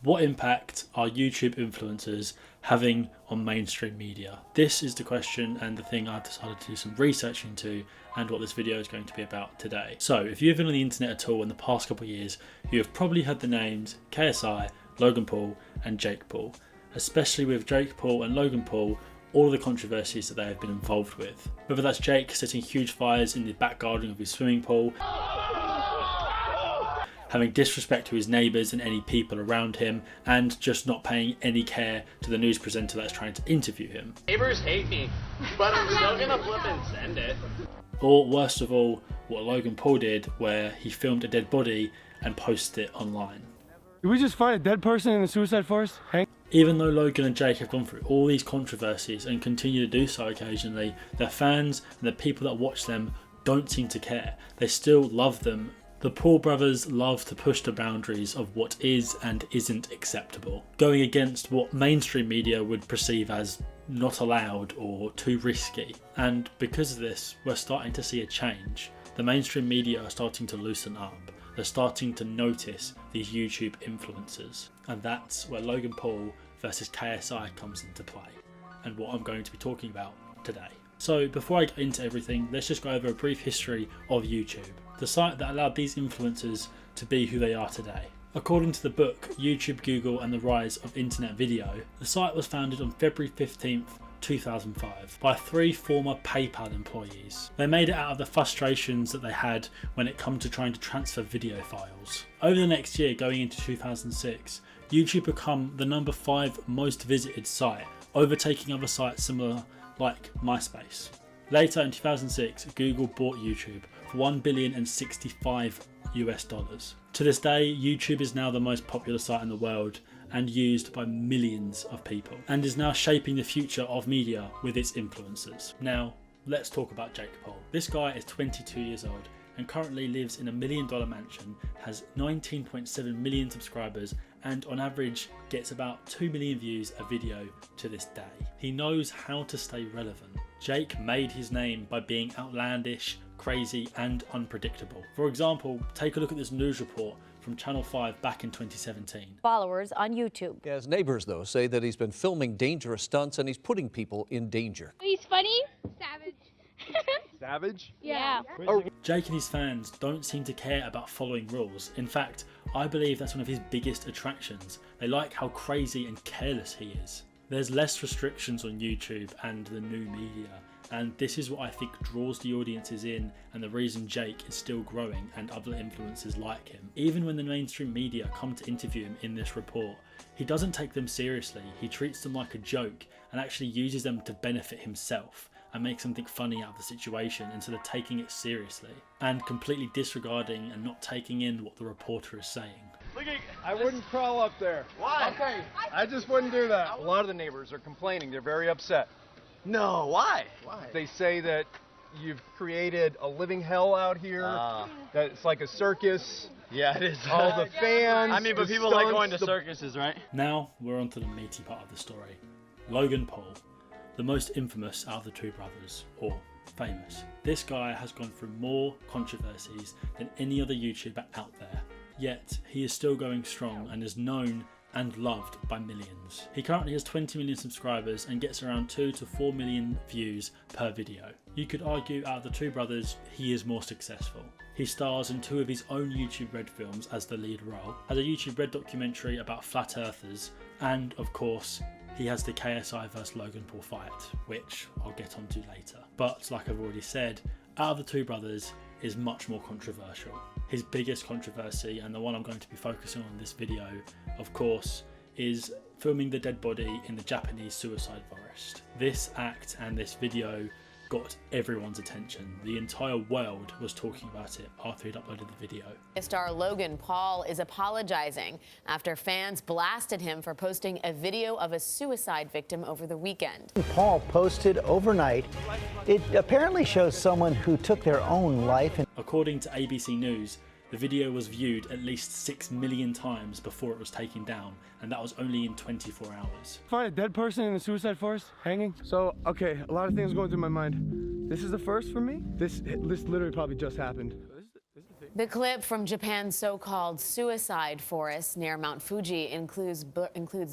What impact are YouTube influencers having on mainstream media? This is the question and the thing I've decided to do some research into, and what this video is going to be about today. So if you've been on the internet at all in the past couple of years, you have probably heard the names KSI, Logan Paul and Jake Paul. Especially with Jake Paul and Logan Paul, all of the controversies that they have been involved with. Whether that's Jake setting huge fires in the back garden of his swimming pool, having disrespect to his neighbours and any people around him, and just not paying any care to the news presenter that's trying to interview him. Neighbors hate me, but I'm still gonna flip and send it. Or worst of all, what Logan Paul did, where he filmed a dead body and posted it online. Did we just find a dead person in the suicide forest? Hank? Even though Logan and Jake have gone through all these controversies and continue to do so occasionally, their fans and the people that watch them don't seem to care. They still love them. The Paul brothers love to push the boundaries of what is and isn't acceptable, going against what mainstream media would perceive as not allowed or too risky. And because of this, we're starting to see a change. The mainstream media are starting to loosen up. They're starting to notice these YouTube influencers. And that's where Logan Paul versus KSI comes into play, and what I'm going to be talking about today. So before I get into everything, let's just go over a brief history of YouTube, the site that allowed these influencers to be who they are today. According to the book YouTube, Google and the Rise of Internet Video, the site was founded on February 15th, 2005 by 3 former PayPal employees. They made it out of the frustrations that they had when it come to trying to transfer video files. Over the next year, going into 2006, YouTube became the number 5 most visited site, overtaking other sites similar like MySpace. Later in 2006, Google bought YouTube for $1,065 US. To this day, YouTube is now the most popular site in the world and used by millions of people, and is now shaping the future of media with its influencers. Now, let's talk about Jake Paul. This guy is 22 years old and currently lives in a $1 million mansion, has 19.7 million subscribers, and on average gets about 2 million views a video to this day. He knows how to stay relevant. Jake made his name by being outlandish, crazy and unpredictable. For example, take a look at this news report from Channel 5 back in 2017. Followers on YouTube. His neighbors, though, say that he's been filming dangerous stunts and he's putting people in danger. He's funny. Savage. Savage? Yeah. Jake and his fans don't seem to care about following rules. In fact, I believe that's one of his biggest attractions. They like how crazy and careless he is. There's less restrictions on YouTube and the new media, and this is what I think draws the audiences in, and the reason Jake is still growing and other influencers like him. Even when the mainstream media come to interview him in this report, he doesn't take them seriously. He treats them like a joke and actually uses them to benefit himself and make something funny out of the situation instead of taking it seriously and completely disregarding and not taking in what the reporter is saying. I wouldn't crawl up there. Why? Okay, I just wouldn't do that. A lot of the neighbors are complaining. They're very upset. No, why? Why? They say that you've created a living hell out here, that it's like a circus. Yeah, it is. All the fans. I mean, but the people like stunts, going to the- circuses, right? Now we're on to the meaty part of the story. Logan Paul, the most infamous out of the two brothers, or famous. This guy has gone through more controversies than any other YouTuber out there. Yet, he is still going strong and is known and loved by millions. He currently has 20 million subscribers and gets around 2 to 4 million views per video. You could argue out of the two brothers, he is more successful. He stars in 2 of his own YouTube Red films as the lead role, has a YouTube Red documentary about flat earthers, and of course, he has the KSI vs Logan Paul fight, which I'll get onto later. But like I've already said, out of the two brothers is much more controversial. His biggest controversy, and the one I'm going to be focusing on in this video, of course, is filming the dead body in the Japanese suicide forest. This act and this video got everyone's attention. The entire world was talking about it after he'd uploaded the video. Star Logan Paul is apologizing after fans blasted him for posting a video of a suicide victim over the weekend. Paul posted overnight. It apparently shows someone who took their own life. According to ABC News, the video was viewed at least 6 million times before it was taken down, and that was only in 24 hours. Find a dead person in the suicide forest hanging. So, okay, a lot of things going through my mind. This is the first for me. This literally probably just happened. This is the thing. The clip from Japan's so-called suicide forest near Mount Fuji includes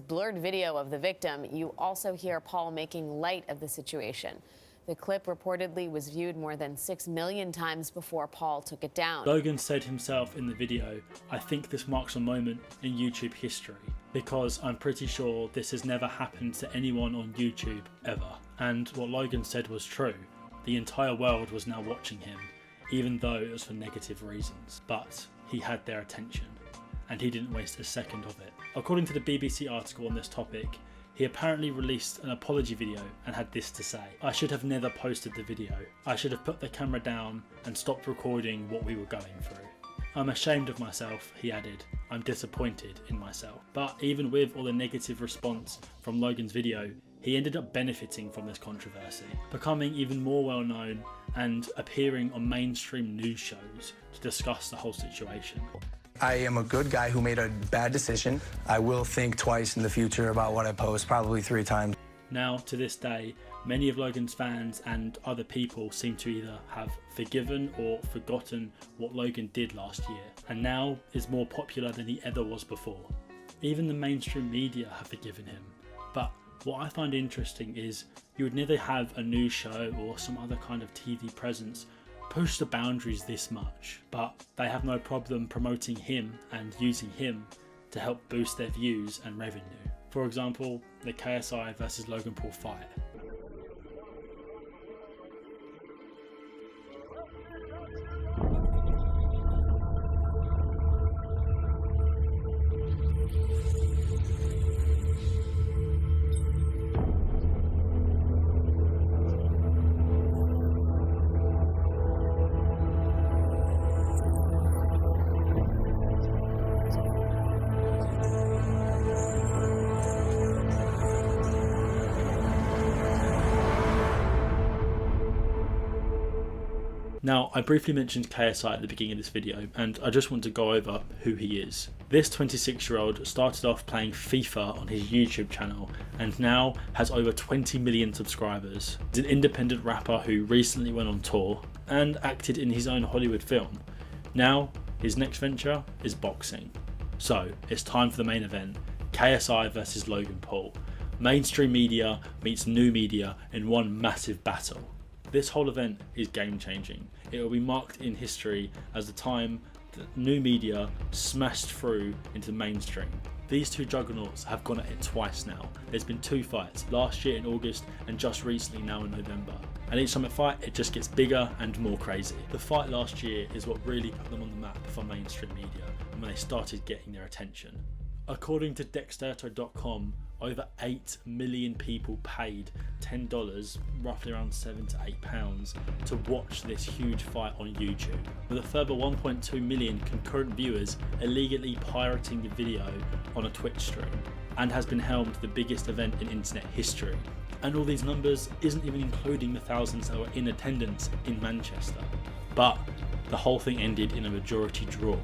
blurred video of the victim. You also hear Paul making light of the situation. The clip reportedly was viewed more than 6 million times before Paul took it down. Logan said himself in the video, "I think this marks a moment in YouTube history because I'm pretty sure this has never happened to anyone on YouTube ever." And what Logan said was true. The entire world was now watching him, even though it was for negative reasons. But he had their attention, and he didn't waste a second of it. According to the BBC article on this topic, he apparently released an apology video and had this to say: "I should have never posted the video. I should have put the camera down and stopped recording what we were going through. I'm ashamed of myself," he added. "I'm disappointed in myself." But even with all the negative response from Logan's video, he ended up benefiting from this controversy, becoming even more well known and appearing on mainstream news shows to discuss the whole situation. I am a good guy who made a bad decision. I will think twice in the future about what I post, probably 3 times. Now, to this day, many of Logan's fans and other people seem to either have forgiven or forgotten what Logan did last year, and now is more popular than he ever was before. Even the mainstream media have forgiven him. But what I find interesting is you would never have a news show or some other kind of TV presence push the boundaries this much, but they have no problem promoting him and using him to help boost their views and revenue. For example, the KSI versus Logan Paul fight. Now, I briefly mentioned KSI at the beginning of this video, and I just want to go over who he is. This 26-year-old started off playing FIFA on his YouTube channel and now has over 20 million subscribers. He's an independent rapper who recently went on tour and acted in his own Hollywood film. Now, his next venture is boxing. So, it's time for the main event, KSI versus Logan Paul. Mainstream media meets new media in one massive battle. This whole event is game changing. It will be marked in history as the time that new media smashed through into mainstream. These two juggernauts have gone at it twice now. There's been 2 fights, last year in August and just recently now in November. And each time they fight, it just gets bigger and more crazy. The fight last year is what really put them on the map for mainstream media and when they started getting their attention. According to Dexerto.com, over 8 million people paid $10, roughly around £7 to £8, to watch this huge fight on YouTube, with a further 1.2 million concurrent viewers illegally pirating the video on a Twitch stream, and has been helmed the biggest event in internet history. And all these numbers isn't even including the thousands that were in attendance in Manchester. But the whole thing ended in a majority draw,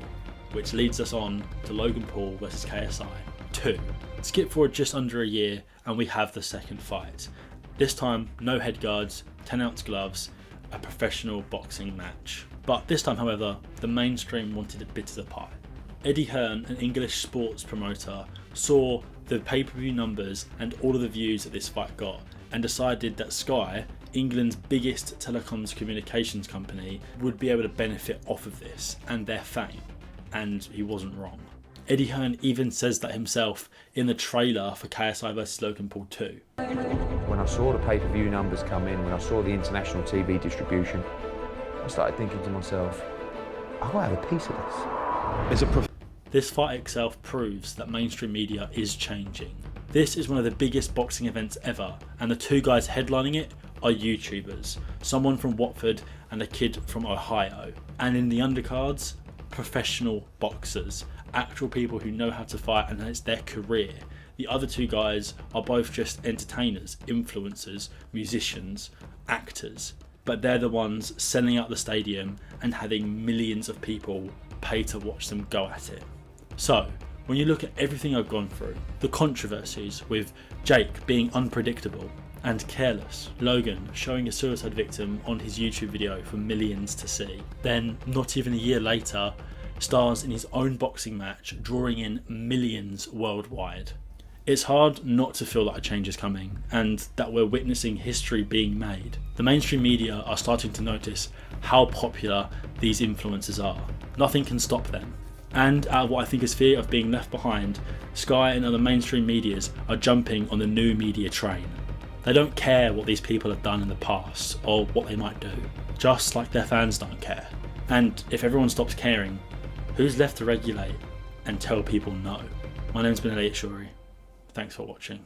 which leads us on to Logan Paul versus KSI 2. Skip forward just under a year and we have the second fight. This time, no head guards, 10-ounce gloves, a professional boxing match. But this time, however, the mainstream wanted a bit of the pie. Eddie Hearn, an English sports promoter, saw the pay-per-view numbers and all of the views that this fight got and decided that Sky, England's biggest telecoms communications company, would be able to benefit off of this and their fame. And he wasn't wrong. Eddie Hearn even says that himself in the trailer for KSI vs Logan Paul 2. When I saw the pay-per-view numbers come in, when I saw the international TV distribution, I started thinking to myself, I want to have a piece of this. This fight itself proves that mainstream media is changing. This is one of the biggest boxing events ever, and the 2 guys headlining it are YouTubers, someone from Watford and a kid from Ohio. And in the undercards, professional boxers, actual people who know how to fight and it's their career. The other 2 guys are both just entertainers, influencers, musicians, actors, but they're the ones selling out the stadium and having millions of people pay to watch them go at it. So, when you look at everything I've gone through, the controversies with Jake being unpredictable, And careless. Logan showing a suicide victim on his YouTube video for millions to see. Then, not even a year later, stars in his own boxing match, drawing in millions worldwide. It's hard not to feel like a change is coming, and that we're witnessing history being made. The mainstream media are starting to notice how popular these influencers are. Nothing can stop them. And out of what I think is fear of being left behind, Sky and other mainstream medias are jumping on the new media train. They don't care what these people have done in the past, or what they might do, just like their fans don't care. And if everyone stops caring, who's left to regulate and tell people no? My name's been Elliot Shorey. Thanks for watching.